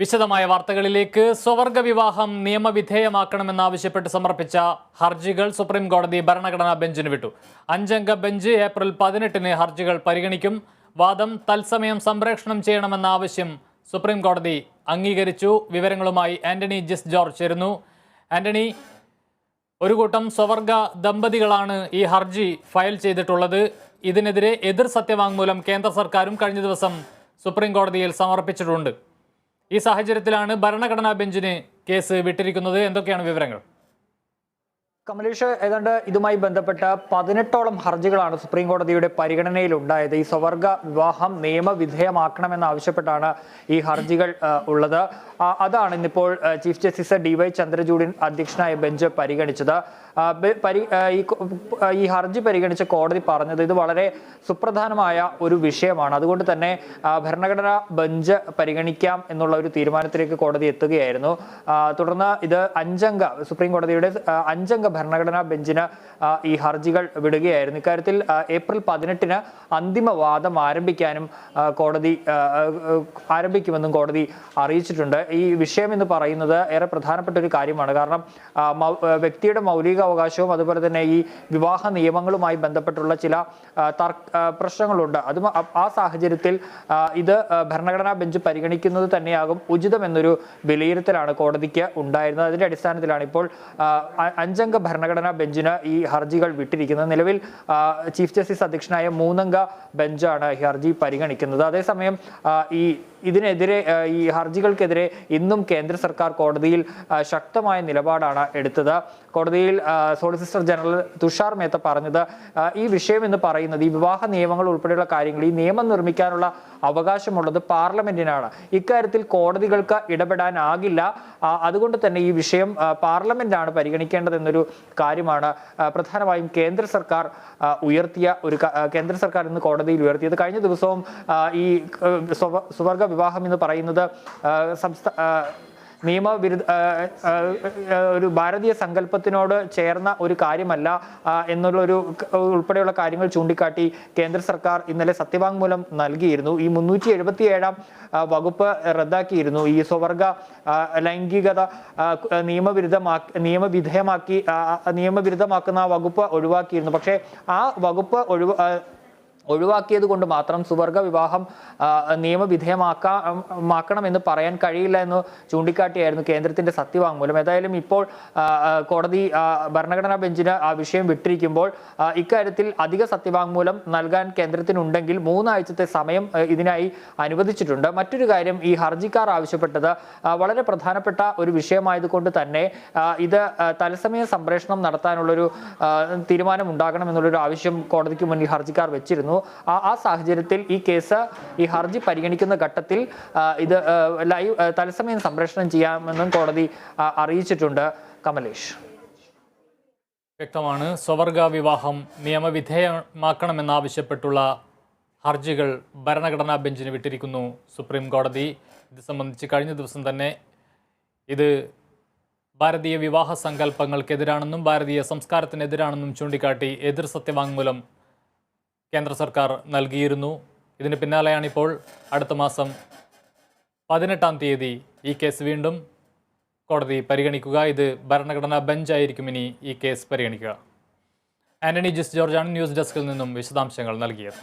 വിശദമായ വാർത്തകളിലേക്ക്. സ്വവർഗ വിവാഹം നിയമവിധേയമാക്കണമെന്നാവശ്യപ്പെട്ട് സമർപ്പിച്ച ഹർജികൾ സുപ്രീം കോടതി ഭരണഘടനാ ബെഞ്ചിന് വിട്ടു. 5-അംഗ ബെഞ്ച് ഏപ്രിൽ 18-ന് ഹർജികൾ പരിഗണിക്കും. വാദം തത്സമയം സംപ്രേഷണം ചെയ്യണമെന്ന ആവശ്യം സുപ്രീം കോടതി അംഗീകരിച്ചു. വിവരങ്ങളുമായി ആന്റണി ജിസ് ജോർജ് ചേരുന്നു. ആന്റണി, ഒരു കൂട്ടം സ്വവർഗ ദമ്പതികളാണ് ഈ ഹർജി ഫയൽ ചെയ്തിട്ടുള്ളത്. ഇതിനെതിരെ എതിർ സത്യവാങ്മൂലം കേന്ദ്ര സർക്കാരും കഴിഞ്ഞ ദിവസം സുപ്രീം കോടതിയിൽ സമർപ്പിച്ചിട്ടുണ്ട്. ഈ സാഹചര്യത്തിലാണ് ഭരണഘടനാ ബെഞ്ചിന് കേസ് വിട്ടിരിക്കുന്നത്. എന്തൊക്കെയാണ് വിവരങ്ങൾ? കമലേഷ്, ഏതാണ്ട് ഇതുമായി ബന്ധപ്പെട്ട 18ഓളം ഹർജികളാണ് സുപ്രീം കോടതിയുടെ പരിഗണനയിലുണ്ടായത്. ഈ സ്വവർഗ വിവാഹം നിയമവിധേയമാക്കണമെന്നാവശ്യപ്പെട്ടാണ് ഈ ഹർജികൾ ഉള്ളത്. അതാണ് ഇന്നിപ്പോൾ ചീഫ് ജസ്റ്റിസ് DY ചന്ദ്രചൂഡ് അധ്യക്ഷനായ ബെഞ്ച് പരിഗണിച്ചത്. ഈ ഹർജി പരിഗണിച്ച കോടതി പറഞ്ഞത് ഇത് വളരെ സുപ്രധാനമായ ഒരു വിഷയമാണ്. അതുകൊണ്ട് തന്നെ ഭരണഘടനാ ബെഞ്ച് പരിഗണിക്കാം എന്നുള്ള ഒരു തീരുമാനത്തിലേക്ക് കോടതി എത്തുകയായിരുന്നു. തുടർന്ന് ഇത് സുപ്രീം കോടതിയുടെ 5-അംഗ ഭരണഘടനാ ബെഞ്ചിന് ഈ ഹർജികൾ വിടുകയായിരുന്നു. ഇക്കാര്യത്തിൽ ഏപ്രിൽ 18-ന് അന്തിമ വാദം ആരംഭിക്കുമെന്നും കോടതി അറിയിച്ചിട്ടുണ്ട്. ഈ വിഷയം എന്ന് പറയുന്നത് ഏറെ പ്രധാനപ്പെട്ട ഒരു കാര്യമാണ്. കാരണം വ്യക്തിയുടെ മൗലിക അവകാശവും അതുപോലെ തന്നെ ഈ വിവാഹ നിയമങ്ങളുമായി ബന്ധപ്പെട്ടുള്ള ചില പ്രശ്നങ്ങളുണ്ട്. ആ സാഹചര്യത്തിൽ ഇത് ഭരണഘടനാ ബെഞ്ച് പരിഗണിക്കുന്നത് തന്നെയാകും ഉചിതമെന്നൊരു വിലയിരുത്തലാണ് കോടതിക്ക് ഉണ്ടായിരുന്നത്. അതിന്റെ അടിസ്ഥാനത്തിലാണ് ഇപ്പോൾ 5-അംഗ ഭരണഘടനാ ബെഞ്ചിന് ഈ ഹർജികൾ വിട്ടിരിക്കുന്നത്. നിലവിൽ ചീഫ് ജസ്റ്റിസ് അധ്യക്ഷനായ 3-അംഗ ബെഞ്ചാണ് ഈ ഹർജി പരിഗണിക്കുന്നത്. അതേസമയം ഇതിനെതിരെ ഈ ഹർജികൾക്കെതിരെ ഇന്നും കേന്ദ്ര സർക്കാർ കോടതിയിൽ ശക്തമായ നിലപാടാണ് എടുത്തത്. കോടതിയിൽ സോളിസിറ്റർ ജനറൽ തുഷാർ മേത്ത പറഞ്ഞത് ഈ വിഷയം എന്ന് പറയുന്നത് ഈ വിവാഹ നിയമങ്ങൾ ഉൾപ്പെടെയുള്ള കാര്യങ്ങൾ ഈ നിയമം നിർമ്മിക്കാനുള്ള അവകാശമുള്ളത് പാർലമെന്റിനാണ്. ഇക്കാര്യത്തിൽ കോടതികൾക്ക് ഇടപെടാനാകില്ല. അതുകൊണ്ട് തന്നെ ഈ വിഷയം പാർലമെന്റാണ് പരിഗണിക്കേണ്ടതെന്നൊരു കാര്യമാണ് പ്രധാനമായും കേന്ദ്ര സർക്കാർ ഇന്ന് കോടതിയിൽ ഉയർത്തിയത്. കഴിഞ്ഞ ദിവസവും ഈ സ്വവർഗ വിവാഹം എന്ന് പറയുന്നത് ഒരു ഭാരതീയ സങ്കല്പത്തിനോട് ചേർന്ന ഒരു കാര്യമല്ല എന്നുള്ളൊരു ഉൾപ്പെടെയുള്ള കാര്യങ്ങൾ ചൂണ്ടിക്കാട്ടി കേന്ദ്ര സർക്കാർ ഇന്നലെ സത്യവാങ്മൂലം നൽകിയിരുന്നു. ഈ 377-ാം വകുപ്പ് റദ്ദാക്കിയിരുന്നു. ഈ സ്വവർഗ ലൈംഗികത നിയമവിരുദ്ധമാക്കുന്ന വകുപ്പ് ഒഴിവാക്കിയിരുന്നു. പക്ഷേ ആ വകുപ്പ് ഒഴിവാക്കിയത് കൊണ്ട് മാത്രം സ്വവർഗ വിവാഹം നിയമവിധേയമാക്കണമെന്ന് പറയാൻ കഴിയില്ല എന്ന് ചൂണ്ടിക്കാട്ടിയായിരുന്നു കേന്ദ്രത്തിന്റെ സത്യവാങ്മൂലം. ഏതായാലും ഇപ്പോൾ കോടതി ഭരണഘടനാ ബെഞ്ചിന് ആ വിഷയം വിട്ടിരിക്കുമ്പോൾ ഇക്കാര്യത്തിൽ അധിക സത്യവാങ്മൂലം നൽകാൻ കേന്ദ്രത്തിനുണ്ടെങ്കിൽ 3 ആഴ്ചത്തെ സമയം ഇതിനായി അനുവദിച്ചിട്ടുണ്ട്. മറ്റൊരു കാര്യം, ഈ ഹർജിക്കാർ ആവശ്യപ്പെട്ടത് വളരെ പ്രധാനപ്പെട്ട ഒരു വിഷയമായതുകൊണ്ട് തന്നെ ഇത് തത്സമയ സംപ്രേഷണം നടത്താനുള്ളൊരു തീരുമാനം ഉണ്ടാകണമെന്നുള്ളൊരു ആവശ്യം കോടതിക്ക് മുന്നിൽ ഹർജിക്കാർ വെച്ചിരുന്നു. ആ സാഹചര്യത്തിൽ ഈ ഹർജി പരിഗണിക്കുന്ന ഘട്ടത്തിൽ ഇത് തത്സമയം സംപ്രേഷണം ചെയ്യാമെന്നും കോടതി അറിയിച്ചിട്ടുണ്ട്. കമലേഷ്, വ്യക്തമാണ്. സ്വവർഗ വിവാഹം നിയമവിധേയമാക്കണമെന്നാവശ്യപ്പെട്ടുള്ള ഹർജികൾ ഭരണഘടനാ ബെഞ്ചിന് വിട്ടിരിക്കുന്നു സുപ്രീം കോടതി. ഇത് സംബന്ധിച്ച് കഴിഞ്ഞ ദിവസം തന്നെ ഇത് ഭാരതീയ വിവാഹ സങ്കല്പങ്ങൾക്കെതിരാണെന്നും ഭാരതീയ സംസ്കാരത്തിനെതിരാണെന്നും ചൂണ്ടിക്കാട്ടി എതിർ സത്യവാങ്മൂലം കേന്ദ്ര സർക്കാർ നൽകിയിരുന്നു. ഇതിന് പിന്നാലെയാണിപ്പോൾ അടുത്ത മാസം 18-ാം തീയതി ഈ കേസ് വീണ്ടും കോടതി പരിഗണിക്കുക. ഇത് ഭരണഘടനാ ബെഞ്ചായിരിക്കും ഇനി ഈ കേസ് പരിഗണിക്കുക. ആന്റണി ജിസ് ജോർജാണ് ന്യൂസ് ഡെസ്കിൽ നിന്നും വിശദാംശങ്ങൾ നൽകിയത്.